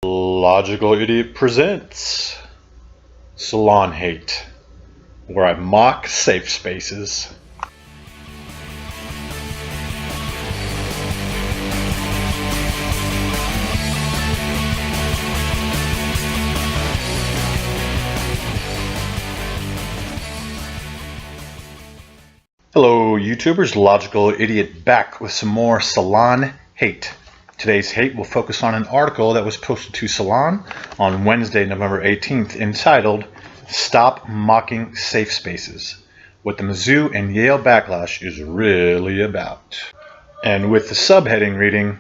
Logical Idiot presents Salon Hate, where I mock safe spaces. Hello YouTubers, Logical Idiot back with some more Salon Hate. Today's hate will focus on an article that was posted to Salon on Wednesday, November 18th, entitled Stop Mocking Safe Spaces, what the Mizzou and Yale backlash is really about. And with the subheading reading,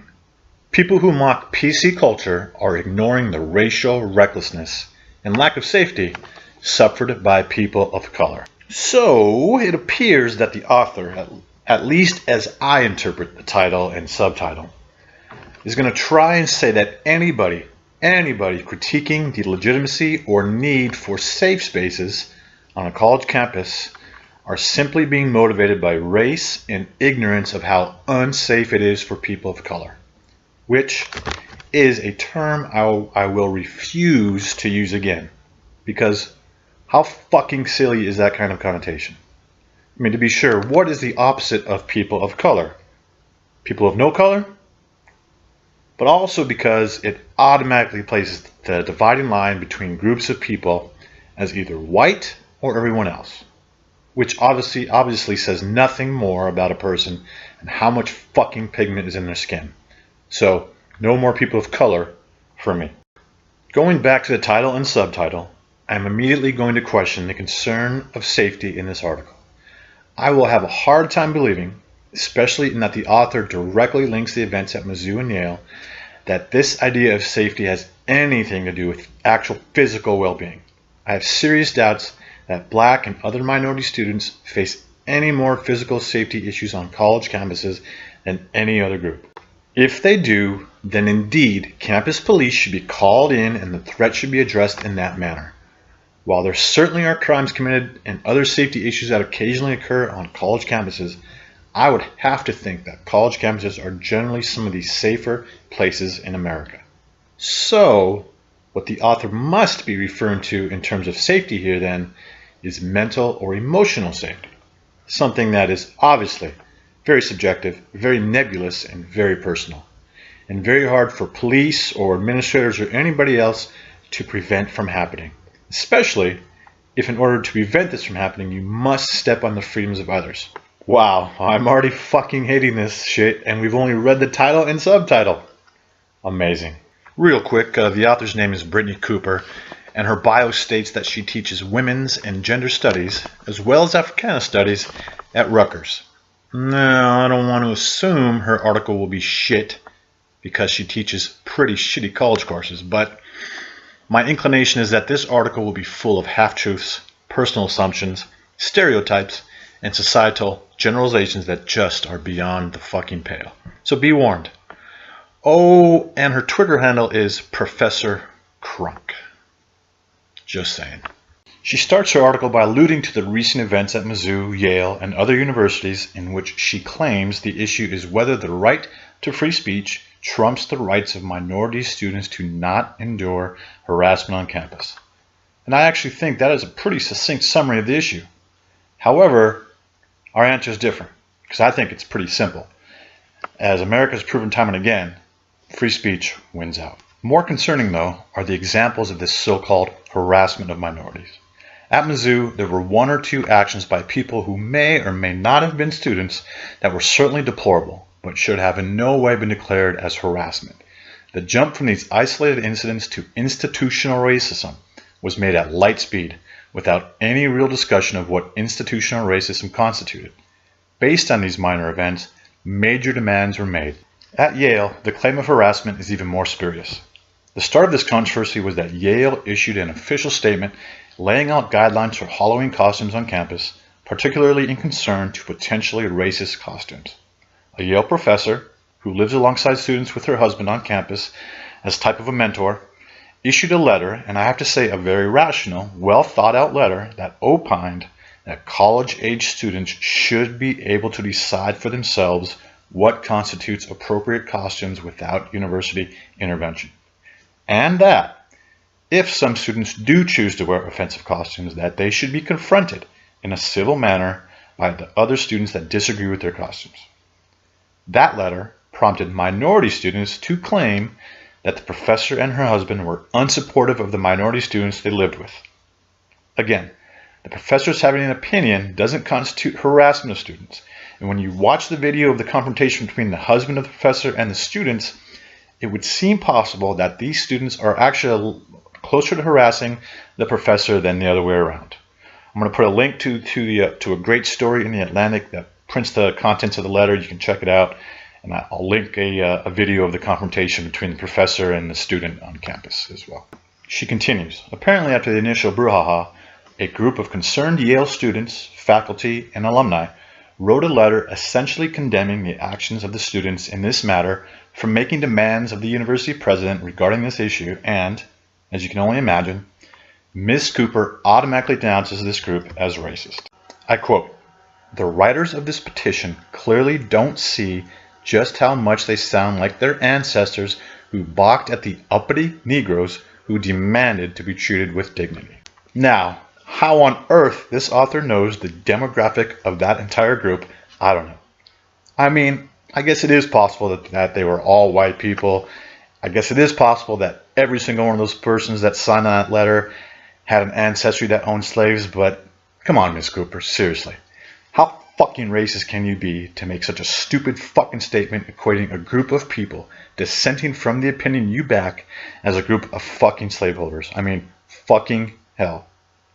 people who mock PC culture are ignoring the racial recklessness and lack of safety suffered by people of color. So it appears that the author, at least as I interpret the title and subtitle, is going to try and say that anybody critiquing the legitimacy or need for safe spaces on a college campus are simply being motivated by race and ignorance of how unsafe it is for people of color, which is a term I will refuse to use again, because how fucking silly is that kind of connotation? I mean, to be sure, what is the opposite of people of color? People of no color? But also because it automatically places the dividing line between groups of people as either white or everyone else, which obviously says nothing more about a person and how much fucking pigment is in their skin. So, no more people of color for me. Going back to the title and subtitle, I'm immediately going to question the concern of safety in this article. I will have a hard time believing, especially in that the author directly links the events at Mizzou and Yale, that this idea of safety has anything to do with actual physical well-being. I have serious doubts that black and other minority students face any more physical safety issues on college campuses than any other group. If they do, then indeed campus police should be called in and the threat should be addressed in that manner. While there certainly are crimes committed and other safety issues that occasionally occur on college campuses, I would have to think that college campuses are generally some of the safer places in America. So, what the author must be referring to in terms of safety here then is mental or emotional safety, something that is obviously very subjective, very nebulous, and very personal, and very hard for police or administrators or anybody else to prevent from happening, especially if in order to prevent this from happening you must step on the freedoms of others. Wow, I'm already fucking hating this shit, and we've only read the title and subtitle. Amazing. Real quick, the author's name is Brittany Cooper, and her bio states that she teaches women's and gender studies, as well as Africana studies, at Rutgers. Now, I don't want to assume her article will be shit, because she teaches pretty shitty college courses, but my inclination is that this article will be full of half-truths, personal assumptions, stereotypes, and societal generalizations that just are beyond the fucking pale. So be warned. Oh, and her Twitter handle is Professor Crunk. Just saying. She starts her article by alluding to the recent events at Mizzou, Yale, and other universities in which she claims the issue is whether the right to free speech trumps the rights of minority students to not endure harassment on campus. And I actually think that is a pretty succinct summary of the issue. However, our answer is different, because I think it's pretty simple. As America has proven time and again, free speech wins out. More concerning, though, are the examples of this so-called harassment of minorities. At Mizzou, there were one or two actions by people who may or may not have been students that were certainly deplorable, but should have in no way been declared as harassment. The jump from these isolated incidents to institutional racism was made at light speed, without any real discussion of what institutional racism constituted. Based on these minor events, major demands were made. At Yale, the claim of harassment is even more spurious. The start of this controversy was that Yale issued an official statement laying out guidelines for Halloween costumes on campus, particularly in concern to potentially racist costumes. A Yale professor, who lives alongside students with her husband on campus as type of a mentor, issued a letter, and I have to say a very rational, well thought out letter that opined that college-age students should be able to decide for themselves what constitutes appropriate costumes without university intervention. and that if some students do choose to wear offensive costumes, that they should be confronted in a civil manner by the other students that disagree with their costumes. That letter prompted minority students to claim that the professor and her husband were unsupportive of the minority students they lived with. Again, the professors having an opinion doesn't constitute harassment of students. And when you watch the video of the confrontation between the husband of the professor and the students, it would seem possible that these students are actually closer to harassing the professor than the other way around. I'm going to put a link to a great story in the Atlantic that prints the contents of the letter. You can check it out. And I'll link a video of the confrontation between the professor and the student on campus as well. She continues, apparently after the initial brouhaha, a group of concerned Yale students, faculty, and alumni wrote a letter essentially condemning the actions of the students in this matter for making demands of the university president regarding this issue, and, as you can only imagine, Ms. Cooper automatically denounces this group as racist. I quote, "The writers of this petition clearly don't see just how much they sound like their ancestors who balked at the uppity Negroes who demanded to be treated with dignity." Now, how on earth this author knows the demographic of that entire group, I don't know. I mean, I guess it is possible that they were all white people. I guess it is possible that every single one of those persons that signed on that letter had an ancestry that owned slaves, but come on, Miss Cooper, seriously. How fucking racist can you be to make such a stupid fucking statement equating a group of people dissenting from the opinion you back as a group of fucking slaveholders? I mean, fucking hell.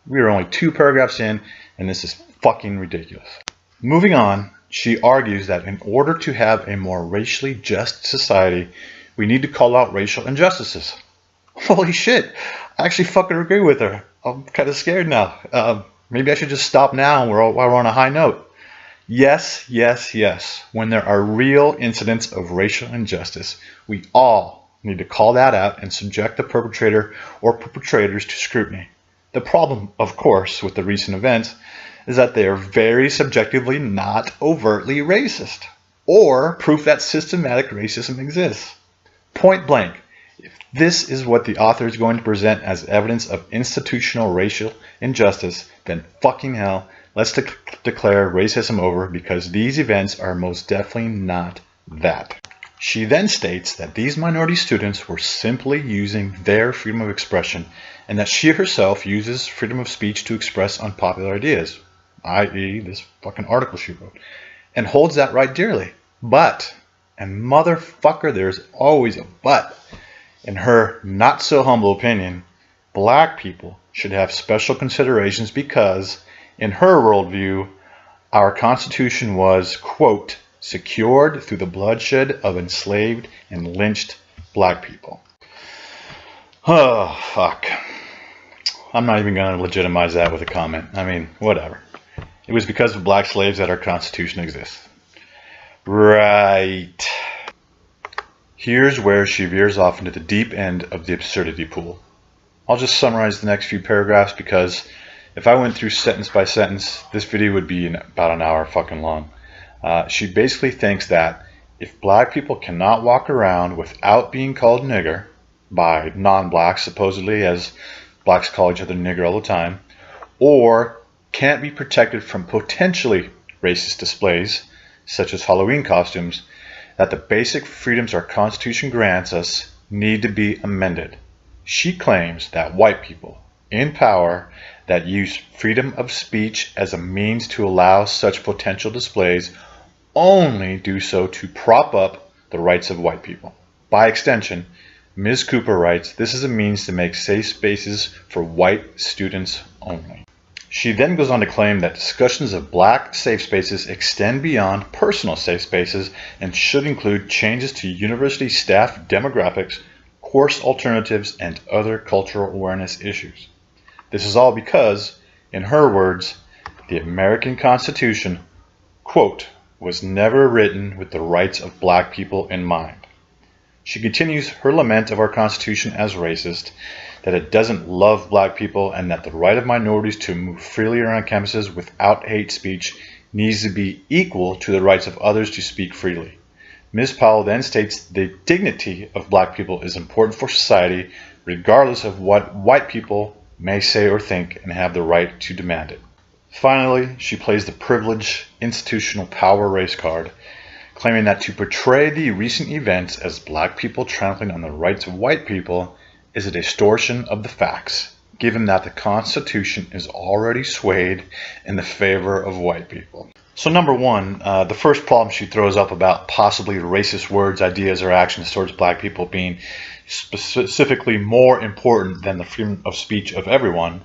We are only 2 paragraphs in, and this is fucking ridiculous. Moving on, she argues that in order to have a more racially just society, we need to call out racial injustices. Holy shit, I actually fucking agree with her. I'm kind of scared now. Maybe I should just stop now while we're on a high note. Yes, yes, yes. When there are real incidents of racial injustice, we all need to call that out and subject the perpetrator or perpetrators to scrutiny. The problem, of course, with the recent events is that they are very subjectively not overtly racist, or proof that systematic racism exists. Point blank, if this is what the author is going to present as evidence of institutional racial injustice, then fucking hell, let's declare racism over, because these events are most definitely not that. She then states that these minority students were simply using their freedom of expression, and that she herself uses freedom of speech to express unpopular ideas, i.e. this fucking article she wrote, and holds that right dearly. But, and motherfucker, there's always a but, in her not so humble opinion, black people should have special considerations because, in her worldview, our Constitution was, quote, secured through the bloodshed of enslaved and lynched black people. Oh, fuck. I'm not even going to legitimize that with a comment. I mean, whatever. It was because of black slaves that our Constitution exists. Right. Here's where she veers off into the deep end of the absurdity pool. I'll just summarize the next few paragraphs because if I went through sentence by sentence, this video would be about an hour fucking long. She basically thinks that if black people cannot walk around without being called nigger by non-blacks, supposedly, as blacks call each other nigger all the time, or can't be protected from potentially racist displays, such as Halloween costumes, that the basic freedoms our Constitution grants us need to be amended. She claims that white people in power that use freedom of speech as a means to allow such potential displays only do so to prop up the rights of white people. By extension, Ms. Cooper writes, this is a means to make safe spaces for white students only. She then goes on to claim that discussions of black safe spaces extend beyond personal safe spaces and should include changes to university staff demographics, course alternatives, and other cultural awareness issues. This is all because, in her words, the American Constitution, quote, was never written with the rights of black people in mind. She continues her lament of our Constitution as racist, that it doesn't love black people, and that the right of minorities to move freely around campuses without hate speech needs to be equal to the rights of others to speak freely. Ms. Powell then states the dignity of black people is important for society, regardless of what white people may say or think, and have the right to demand it. Finally, she plays the privileged institutional power race card, claiming that to portray the recent events as black people trampling on the rights of white people is a distortion of the facts, given that the Constitution is already swayed in the favor of white people. So number one, the first problem she throws up about possibly racist words, ideas, or actions towards black people being specifically more important than the freedom of speech of everyone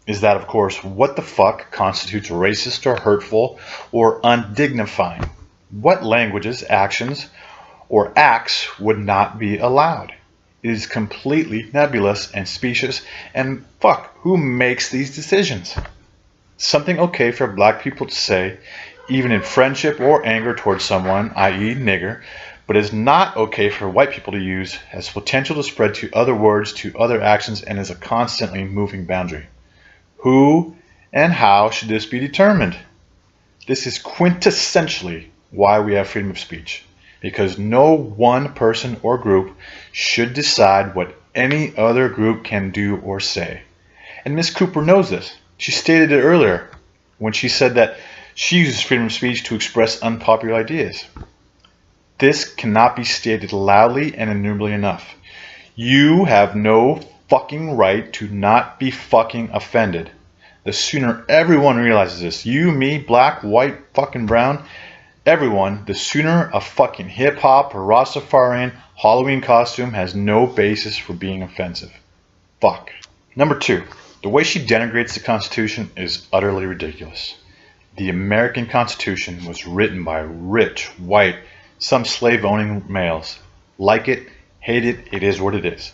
is that, of course, what the fuck constitutes racist or hurtful or undignifying? What languages, actions, or acts would not be allowed? It is completely nebulous and specious, and fuck, who makes these decisions? Something okay for black people to say, even in friendship or anger towards someone, i.e. nigger, but is not okay for white people to use, has potential to spread to other words, to other actions, and is a constantly moving boundary. Who and how should this be determined? This is quintessentially why we have freedom of speech, because no one person or group should decide what any other group can do or say. And Ms. Cooper knows this. She stated it earlier when she said that she uses freedom of speech to express unpopular ideas. This cannot be stated loudly and enumerably enough. You have no fucking right to not be fucking offended. The sooner everyone realizes this, you, me, black, white, fucking brown, everyone, the sooner a fucking hip-hop or Rastafarian Halloween costume has no basis for being offensive. Fuck. Number two. The way she denigrates the Constitution is utterly ridiculous. The American Constitution was written by rich, white, some slave-owning males. Like it, hate it, it is what it is.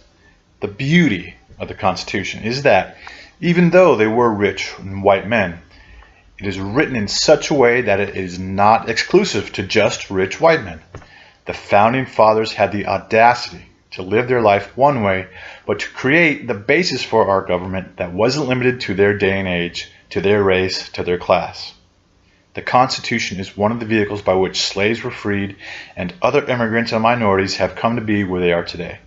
The beauty of the Constitution is that, even though they were rich and white men, it is written in such a way that it is not exclusive to just rich white men. The Founding Fathers had the audacity to live their life one way, but to create the basis for our government that wasn't limited to their day and age, to their race, to their class. The Constitution is one of the vehicles by which slaves were freed and other immigrants and minorities have come to be where they are today.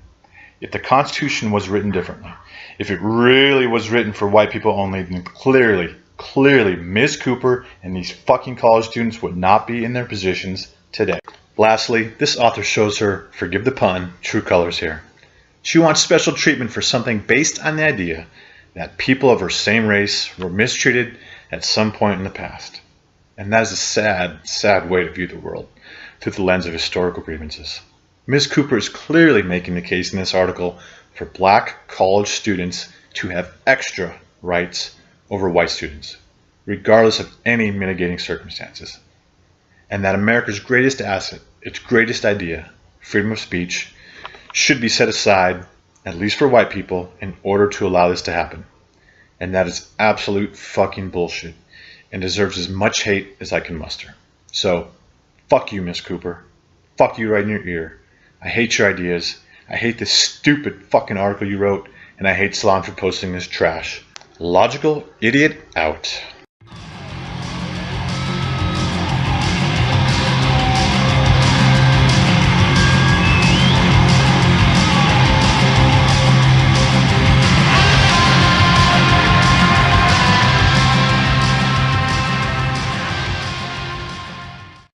If the Constitution was written differently, if it really was written for white people only, then clearly Ms. Cooper and these fucking college students would not be in their positions today. Lastly, this author shows her, forgive the pun, true colors here. She wants special treatment for something based on the idea that people of her same race were mistreated at some point in the past. And that is a sad, sad way to view the world, through the lens of historical grievances. Ms. Cooper is clearly making the case in this article for black college students to have extra rights over white students, regardless of any mitigating circumstances. And that America's greatest asset, its greatest idea, freedom of speech, should be set aside, at least for white people, in order to allow this to happen. And that is absolute fucking bullshit, and deserves as much hate as I can muster. So, fuck you, Miss Cooper. Fuck you right in your ear. I hate your ideas. I hate this stupid fucking article you wrote, and I hate Salon for posting this trash. Logical idiot out.